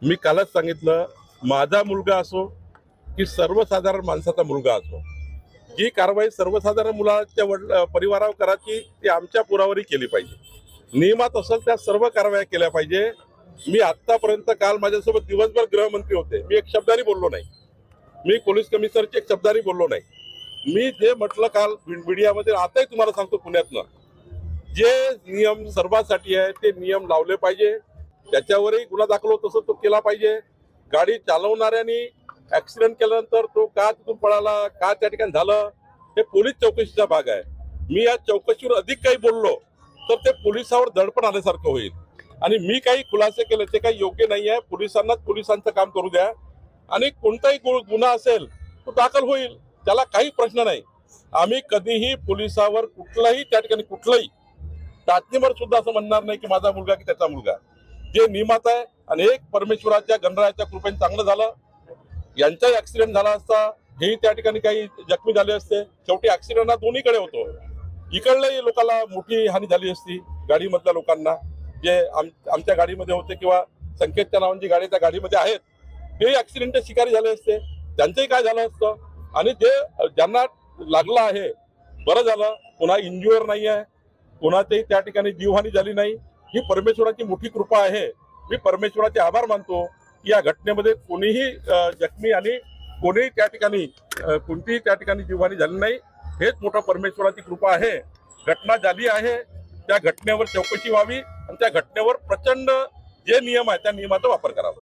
मी कालच सांगितलं, माझा मुलगा असो की सर्वसाधारण माणसाचा मुलगा असो, जी कारवाई सर्वसाधारण मुलाच्या परिवारावर करायची ती आमच्या पुरावरही केली पाहिजे। नियमात असेल त्या सर्व कारवाया केल्या पाहिजे। मी आतापर्यंत काल माझ्यासोबत दिवसभर गृहमंत्री होते, मी एक शब्दाने बोललो नाही, मी पोलीस कमिशनरचे एक शब्दाने बोललो नाही। मी जे म्हटलं काल मीडियामध्ये, आताही तुम्हाला सांगतो, पुण्यातनं जे नियम सर्वांसाठी आहे ते नियम लावले पाहिजे, त्याच्यावरही गुन्हा दाखल होत असं तो केला पाहिजे। गाडी चालवणाऱ्यांनी ऍक्सिडेंट केल्यानंतर तो का तिथून पळाला, का त्या ठिकाणी झालं, हे पोलीस चौकशीचा भाग आहे। मी या चौकशीवर अधिक काही बोललो तर ते पोलिसावर दडपण आल्यासारखं होईल आणि मी काही खुलासे केले ते काही योग्य नाही आहे। पोलिसांनाच पोलिसांचं काम करू द्या आणि कोणताही गुन्हा असेल तो दाखल होईल, त्याला काही प्रश्न नाही। आम्ही कधीही पोलिसावर कुठलाही त्या ठिकाणी कुठलाही टाचणीवर सुद्धा असं म्हणणार नाही की माझा मुलगा की त्याचा मुलगा। जे नियमात आहे आणि एक परमेश्वराच्या गणरायाच्या कृपेने चांगलं झालं। यांचा ऍक्सिडेंट झाला असता, हेही त्या ठिकाणी काही जखमी झाले असते। शेवटी ऍक्सिडेंट हा दोन्हीकडे होतो, इकडल्याही लोकांना मोठी हानी झाली असती, गाडीमधल्या लोकांना जे आमच्या गाडीमध्ये होते किंवा संकेतच्या नावांची गाडी त्या गाडीमध्ये आहेत तेही ऍक्सिडेंटचे शिकारी झाले असते, त्यांचंही काय झालं असतं। आणि जे ज्यांना लागलं आहे बरं झालं, पुन्हा इंज्युअर नाही आहे, कोणाचंही त्या ठिकाणी जीवहानी झाली नाही। ही परमेश्वराची मोठी कृपा आहे। मी परमेश्वराचे आभार मानतो की या घटनेमध्ये कोणीही जखमी आणि कोणीही त्या ठिकाणी कोणतीही त्या ठिकाणी जीवहानी झाली नाही। हेच मोठा परमेश्वराची कृपा आहे। घटना झाली आहे, त्या घटनेवर चौकशी व्हावी आणि त्या घटनेवर प्रचंड जे नियम आहे त्या नियमाचा वापर करावा।